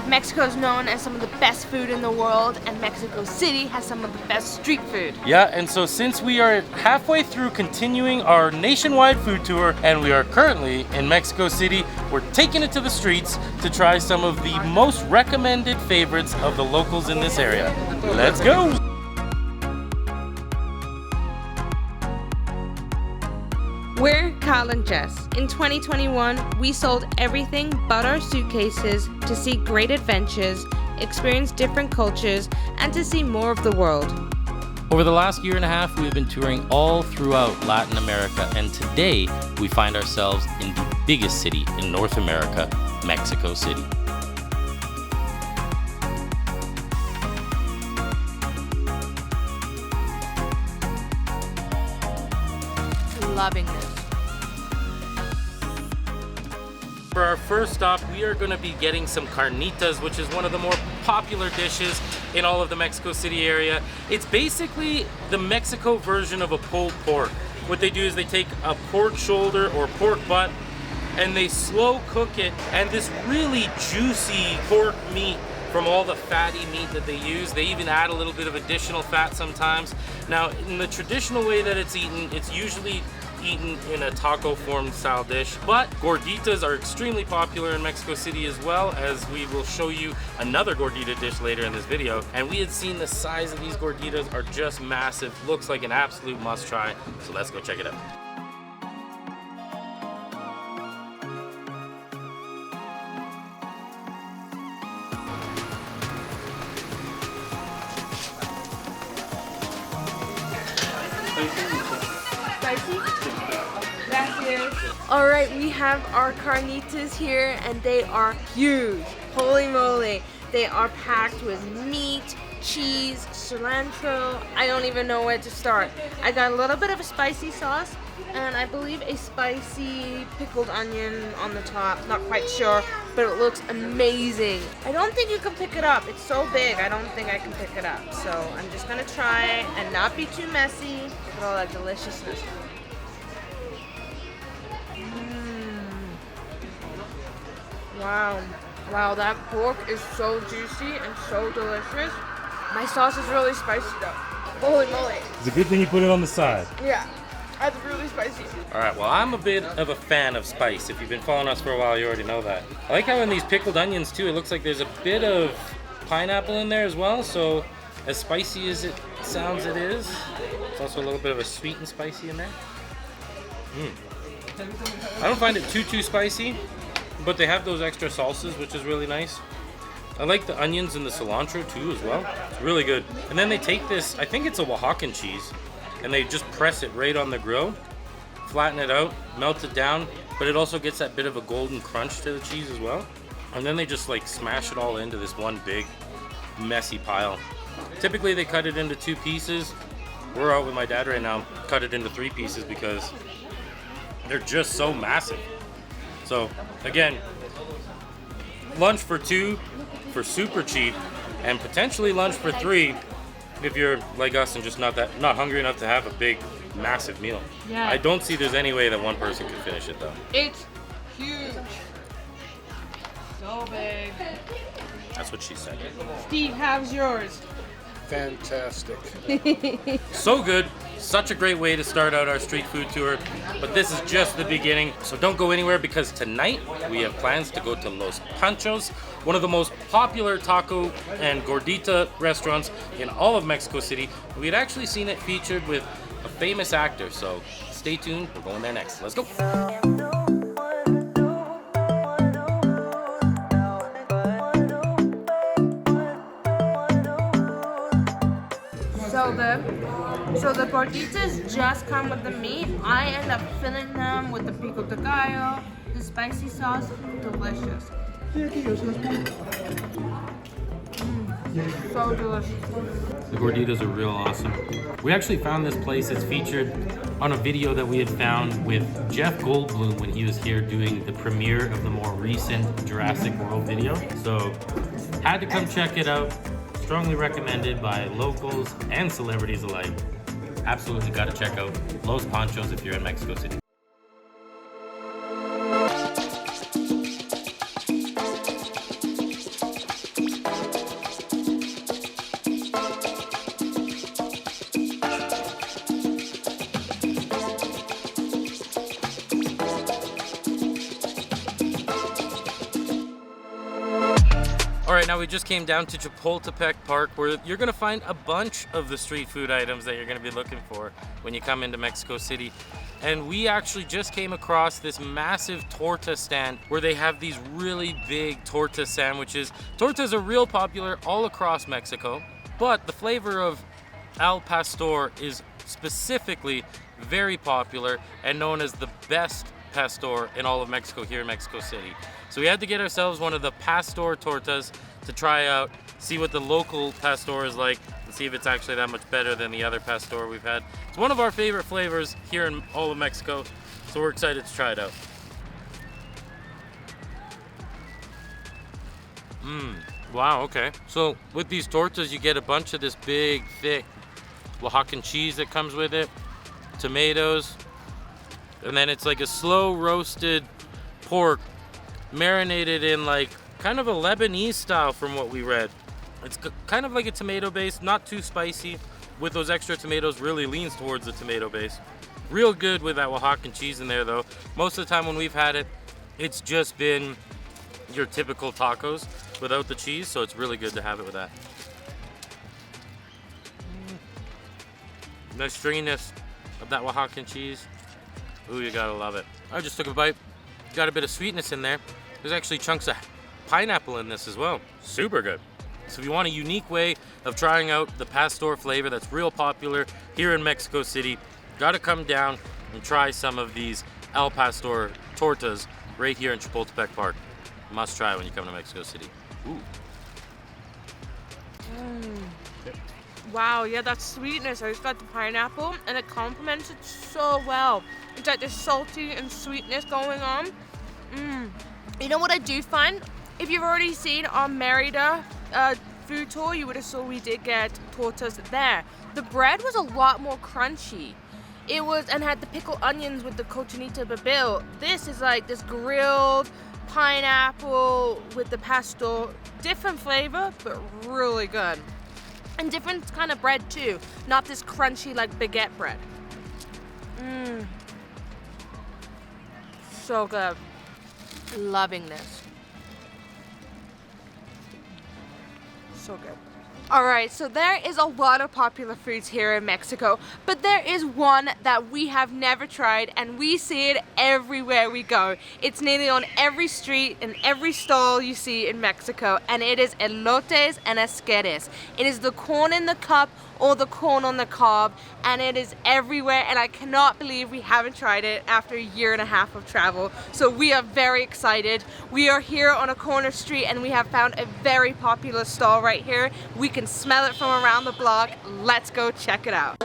Mexico is known as some of the best food in the world, and Mexico City has some of the best street food. Yeah, and so since we are halfway through continuing our nationwide food tour, and we are currently in Mexico City, we're taking it to the streets to try some of the most recommended favorites of the locals in this area. Let's go! We're Kyle and Jess. In 2021, we sold everything but our suitcases to see great adventures, experience different cultures, and to see more of the world. Over the last year and a half, we've been touring all throughout Latin America, and today we find ourselves in the biggest city in North America, Mexico City. Loving this. For our first stop, we are going to be getting some carnitas, which is one of the more popular dishes in all of the Mexico City area. It's basically the Mexico version of a pulled pork. What they do is they take a pork shoulder or pork butt and they slow cook it, and this really juicy pork meat from all the fatty meat that they use. They even add a little bit of additional fat sometimes. Now, in the traditional way that it's eaten, it's usually eaten in a taco form style dish, but gorditas are extremely popular in Mexico City, as well as we will show you another gordita dish later in this video. And we had seen the size of these gorditas are just massive. Looks like an absolute must try, so let's go check it out. All right, we have our carnitas here, and they are huge. Holy moly. They are packed with meat, cheese, cilantro. I don't even know where to start. I got a little bit of a spicy sauce, and I believe a spicy pickled onion on the top. Not quite sure, but it looks amazing. I don't think you can pick it up. It's so big, I don't think I can pick it up. So I'm just gonna try it and not be too messy. Look at all that deliciousness. Wow. Wow, that pork is so juicy and so delicious. My sauce is really spicy though. Holy moly. It's a good thing you put it on the side. Yeah, that's really spicy. All right, well, I'm a bit of a fan of spice. If you've been following us for a while, you already know that. I like how in these pickled onions too, it looks like there's a bit of pineapple in there as well. So as spicy as it sounds, it is. There's also a little bit of a sweet and spicy in there. I don't find it too spicy, but they have those extra salsas, which is really nice. I like the onions and the cilantro too as well. It's really good. And then they take this, I think it's a Oaxacan cheese, and they just press it right on the grill, flatten it out, melt it down, but it also gets that bit of a golden crunch to the cheese as well. And then they just like smash it all into this one big messy pile. Typically they cut it into 2 pieces. We're out with my dad right now, cut it into 3 pieces because they're just so massive. So again, lunch for 2 for super cheap, and potentially lunch for 3 if you're like us and just not hungry enough to have a big, massive meal. Yeah. I don't see there's any way that one person could finish it though. It's huge. So big. That's what she said. Steve, how's yours? Fantastic. So good. Such a great way to start out our street food tour, but this is just the beginning, so don't go anywhere because tonight we have plans to go to Los Panchos, one of the most popular taco and gordita restaurants in all of Mexico City. We had actually seen it featured with a famous actor, so stay tuned, we're going there next. Let's go. So the gorditas just come with the meat. I end up filling them with the pico de gallo, the spicy sauce. Delicious. So delicious. The gorditas are real awesome. We actually found this place. It's featured on a video that we had found with Jeff Goldblum when he was here doing the premiere of the more recent Jurassic World video. So had to come check it out. Strongly recommended by locals and celebrities alike. Absolutely got to check out Los Panchos if you're in Mexico City. All right, now we just came down to Chapultepec Park, where you're gonna find a bunch of the street food items that you're gonna be looking for when you come into Mexico City. And we actually just came across this massive torta stand where they have these really big torta sandwiches. Tortas are real popular all across Mexico, but the flavor of al pastor is specifically very popular and known as the best pastor in all of Mexico here in Mexico City. So we had to get ourselves one of the pastor tortas to try out, see what the local pastor is like, and see if it's actually that much better than the other pastor we've had. It's one of our favorite flavors here in all of Mexico, so we're excited to try it out. Wow, okay. So with these tortas, you get a bunch of this big, thick Oaxacan cheese that comes with it, tomatoes, and then it's like a slow roasted pork marinated in like kind of a Lebanese style from what we read. It's kind of like a tomato base, not too spicy. With those extra tomatoes, really leans towards the tomato base. Real good with that Oaxacan cheese in there though. Most of the time when we've had it, it's just been your typical tacos without the cheese, so it's really good to have it with that. The stringiness of that Oaxacan cheese. Ooh, you gotta love it. I just took a bite. Got a bit of sweetness in there. There's actually chunks of pineapple in this as well. Super good. So if you want a unique way of trying out the pastor flavor that's real popular here in Mexico City, gotta come down and try some of these al pastor tortas right here in Chapultepec Park. Must try when you come to Mexico City. Ooh. Wow, yeah, that sweetness. I just got the pineapple and it complements it so well. It's like this salty and sweetness going on. You know what I do find? If you've already seen our Merida food tour, you would have saw we did get tortas there. The bread was a lot more crunchy. It was, and had the pickled onions with the cochinita pibil. This is like this grilled pineapple with the pastor. Different flavor, but really good. And different kind of bread too. Not this crunchy like baguette bread. So good. Loving this. So good. Alright, so there is a lot of popular foods here in Mexico, but there is one that we have never tried and we see it everywhere we go. It's nearly on every street and every stall you see in Mexico, and it is elotes and esquetes. It is the corn in the cup or the corn on the cob, and it is everywhere, and I cannot believe we haven't tried it after a year and a half of travel. So we are very excited. We are here on a corner street and we have found a very popular stall right here. We can smell it from around the block. Let's go check it out.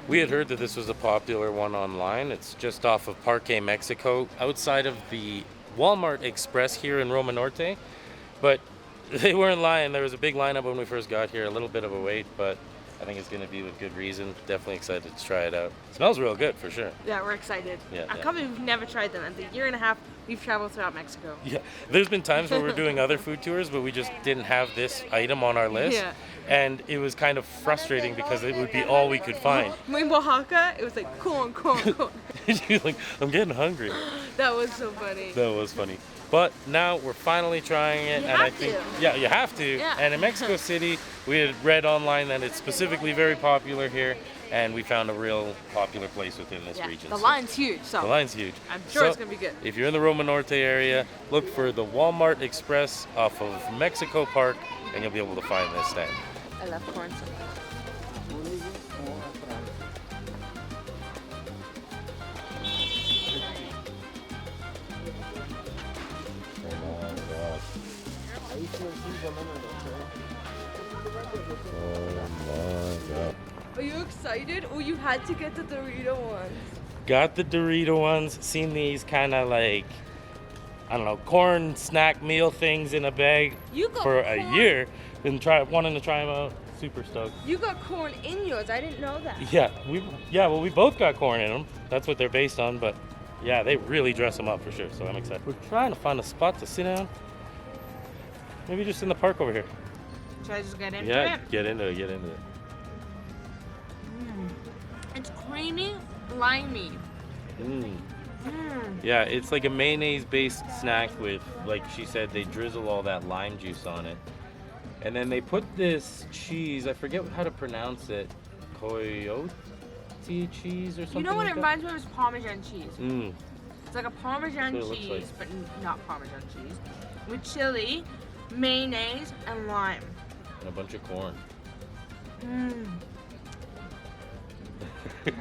We had heard that this was a popular one online. It's just off of Parque Mexico, outside of the Walmart Express here in Roma Norte. But they weren't lying. There was a big lineup when we first got here, a little bit of a wait, but I think it's going to be with good reason. Definitely excited to try it out. It smells real good, for sure. Yeah, we're excited. Yeah, I can't believe we've never tried them. In the year and a half we've traveled throughout Mexico. Yeah, there's been times where we're doing other food tours, but we just didn't have this item on our list. Yeah. And it was kind of frustrating because it would be all we could find. In Oaxaca, it was like corn. She was like, I'm getting hungry. That was so funny. That was funny. But now we're finally trying it, You and have I think, to. yeah, you have to. Yeah. And in Mexico City, we had read online that it's specifically very popular here, and we found a real popular place within this Yeah, region. the So line's huge, so the line's huge. I'm sure So it's gonna be good. If you're in the Roma Norte area, look for the Walmart Express off of Mexico Park, and you'll be able to find this stand. I love corn so much. Are you excited? Oh, you had to get the Dorito ones. Got the Dorito ones. Seen these kind of like, I don't know, corn snack meal things in a bag You got for corn. a year. Been wanting to try them out. Super stoked. You got corn in yours. I didn't know that. Yeah, we both got corn in them. That's what they're based on, but Yeah, they really dress them up for sure, so I'm excited. We're trying to find a spot to sit down. Maybe just in the park over here. Should I just get into Yeah, it? get into it, get into it. It's creamy, limey. Yeah, it's like a mayonnaise-based snack with, like she said, they drizzle all that lime juice on it. And then they put this cheese, I forget how to pronounce it, coyote cheese or something. You know what like it reminds me of is Parmesan cheese. It's like a Parmesan That's what it looks cheese, but not Parmesan cheese, with chili, mayonnaise, and lime. And a bunch of corn.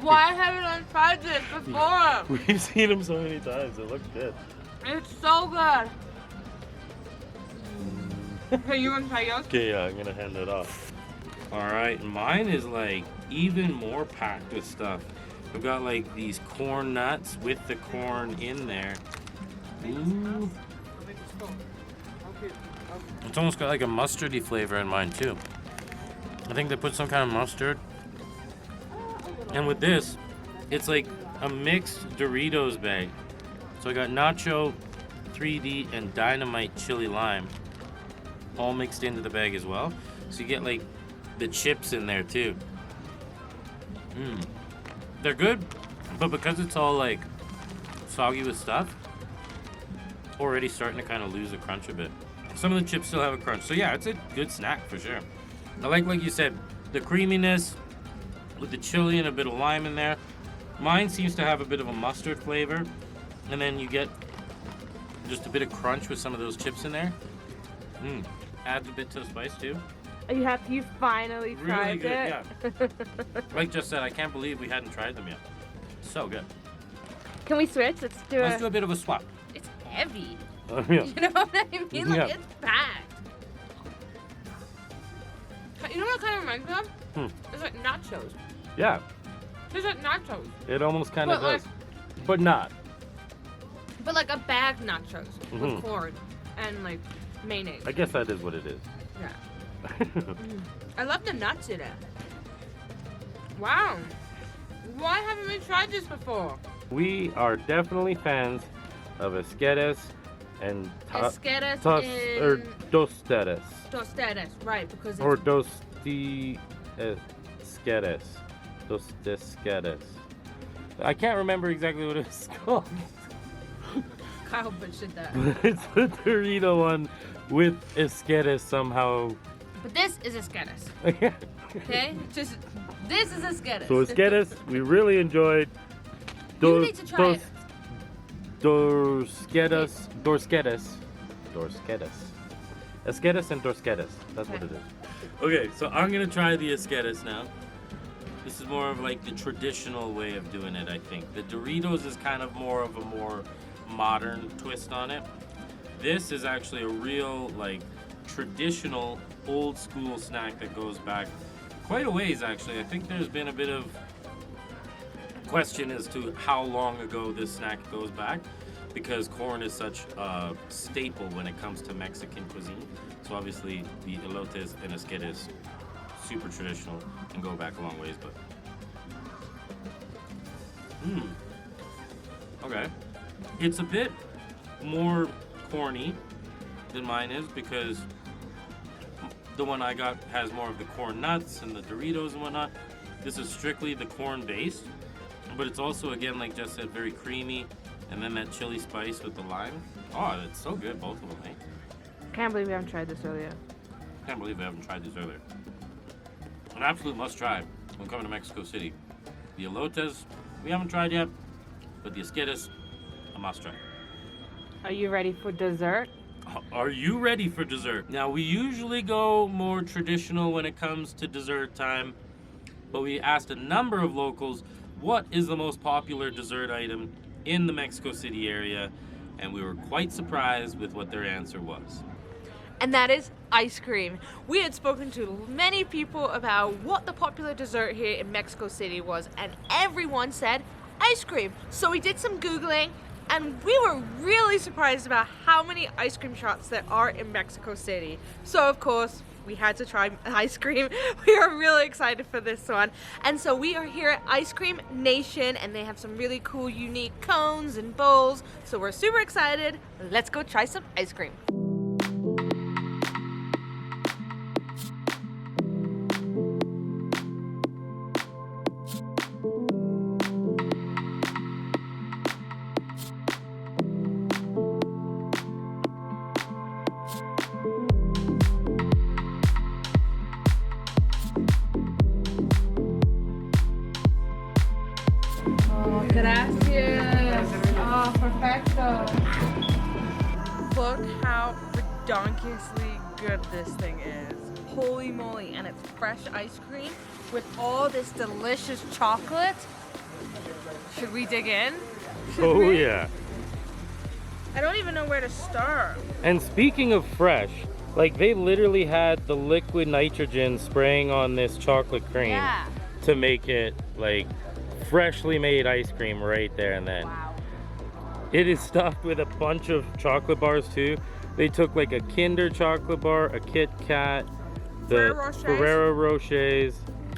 Why haven't I tried this before? We've seen them so many times, it looks good. It's so good. Hey, you want to try yours? Okay, yeah, I'm gonna hand it off. Alright, mine is like even more packed with stuff. I've got like these corn nuts with the corn in there. Ooh. It's almost got like a mustardy flavor in mine too. I think they put some kind of mustard. And with this, it's like a mixed Doritos bag. So I got nacho, 3D, and dynamite chili lime all mixed into the bag as well. So you get like the chips in there too. They're good, but because it's all like soggy with stuff, already starting to kind of lose the crunch a bit. Some of the chips still have a crunch. So yeah, it's a good snack for sure. I like you said, the creaminess with the chili and a bit of lime in there. Mine seems to have a bit of a mustard flavor, and then you get just a bit of crunch with some of those chips in there. Adds a bit to the spice too. Are you happy you finally Really tried good, it? yeah. Like Jess said, I can't believe we hadn't tried them yet. So good. Can we switch? Let's do Let's do a bit of a swap. It's heavy. Yeah. You know what I mean? Like, Yeah. it's packed. You know what it kind of reminds me of? It's like nachos. Yeah, It's like nachos. it almost kind of But, like- does. But not. But like a bag nachos Mhm. with corn and like mayonnaise. I guess that is what it is. Yeah. I love the nuts in it. Wow. Why haven't we tried this before? We are definitely fans of esquetes and Esquetes or in tostadas. tostadas, right? Because Or it's esquetes. Tostasquetes. I can't remember exactly what it's called. Kyle butchered that. It's the Dorito one with esquetes somehow. But this is esquetes, okay? Just this is esquetes. So esquetes, we really enjoyed. You need to try it. Dorsquetas. Esquetes and dorsquetas. That's what it is. Okay, so I'm gonna try the esquetes now. This is more of like the traditional way of doing it, I think. The Doritos is kind of more of a more modern twist on it. This is actually a real like traditional old school snack that goes back quite a ways actually. I think there's been a bit of question as to how long ago this snack goes back because corn is such a staple when it comes to Mexican cuisine. So obviously the elotes and esquetes super traditional and go back a long ways, but okay. It's a bit more corny than mine is because the one I got has more of the corn nuts and the Doritos and whatnot. This is strictly the corn based, but it's also, again, like Jess said, very creamy, and then that chili spice with the lime. Oh, it's so good, both of them, eh? Can't believe we haven't tried this earlier. Can't believe we haven't tried this earlier. An absolute must try when coming to Mexico City. The elotes, we haven't tried yet, but the esquetes, a must try. Are you ready for dessert? Are you ready for dessert? Now, we usually go more traditional when it comes to dessert time, but we asked a number of locals what is the most popular dessert item in the Mexico City area, and we were quite surprised with what their answer was. And that is ice cream. We had spoken to many people about what the popular dessert here in Mexico City was, and everyone said ice cream. So we did some Googling, And we were really surprised about how many ice cream shops there are in Mexico City. So of course, we had to try ice cream. We are really excited for this one. And so we are here at Ice Cream Nation, and they have some really cool, unique cones and bowls. So we're super excited. Let's go try some ice cream. Gracias. Oh, perfecto. Look how redonkulously good this thing is. Holy moly. And it's fresh ice cream with all this delicious chocolate. Should we dig in? Oh yeah. I don't even know where to start. And speaking of fresh, like they literally had the liquid nitrogen spraying on this chocolate cream to make it like freshly made ice cream right there and then. Wow. It is stuffed with a bunch of chocolate bars too. They took like a Kinder chocolate bar, a Kit Kat, the Ferrero Rochers,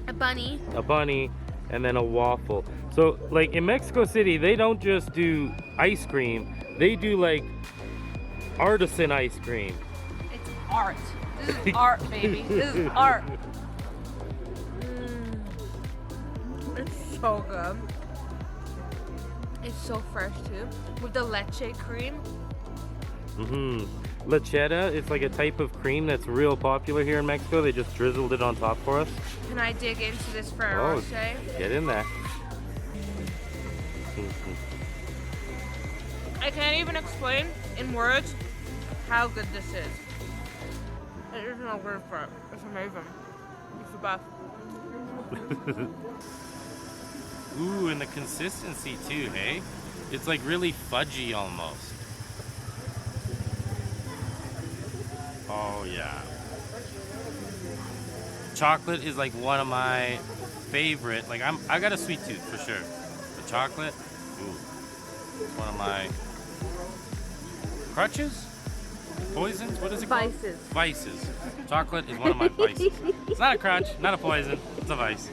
a bunny, and then a waffle. So like in Mexico City, they don't just do ice cream, they do like artisan ice cream. It's art. This is art, baby. This is art. It's so good. It's so fresh too. With the leche cream. Lechera is like a type of cream that's real popular here in Mexico. They just drizzled it on top for us. Can I dig into this Ferrero Rocher? Get in there. I can't even explain in words how good this is. It is no word for it. It's amazing. It's the best. Ooh, and the consistency too, hey? It's like really fudgy almost. Oh yeah. Chocolate is like one of my favorite. Like I got a sweet tooth for sure. The chocolate, ooh, it's one of my crutches, poisons. What is it called? Vices. Vices. Chocolate is one of my vices. It's not a crutch, not a poison. It's a vice.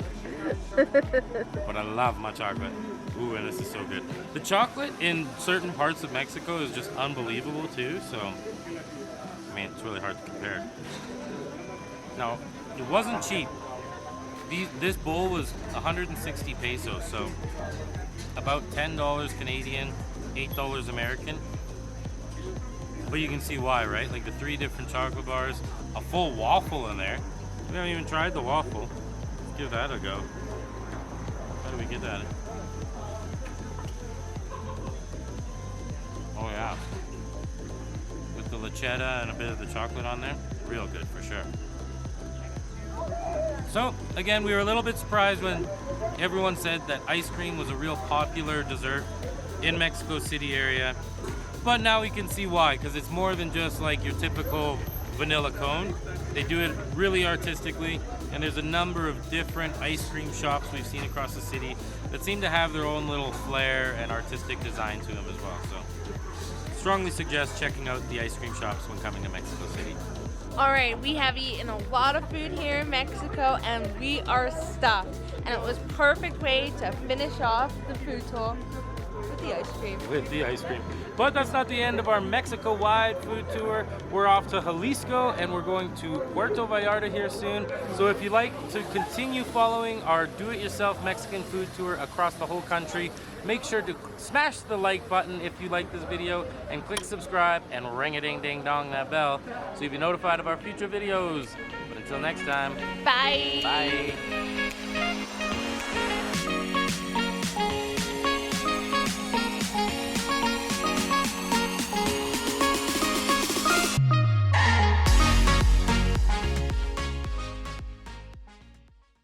But I love my chocolate. Ooh, and this is so good. The chocolate in certain parts of Mexico is just unbelievable too. So, I mean, it's really hard to compare. Now, it wasn't cheap. This bowl was 160 pesos, so about $10 Canadian, $8 American. But you can see why, right? Like the 3 different chocolate bars, a full waffle in there. We haven't even tried the waffle. Let's give that a go. How do we get that? Oh yeah. With the lechera and a bit of the chocolate on there. Real good for sure. So again, we were a little bit surprised when everyone said that ice cream was a real popular dessert in Mexico City area. But now we can see why, because it's more than just like your typical vanilla cone. They do it really artistically, and there's a number of different ice cream shops we've seen across the city that seem to have their own little flair and artistic design to them as well. So strongly suggest checking out the ice cream shops when coming to Mexico City. All right, we have eaten a lot of food here in Mexico, and we are stuffed. And it was perfect way to finish off the food tour with the ice cream. With the ice cream. But that's not the end of our Mexico-wide food tour. We're off to Jalisco, and we're going to Puerto Vallarta here soon. So if you'd like to continue following our do-it-yourself Mexican food tour across the whole country, make sure to smash the like button if you like this video, and click subscribe and ring-a-ding-ding-dong that bell so you'll be notified of our future videos. But until next time, Bye. bye.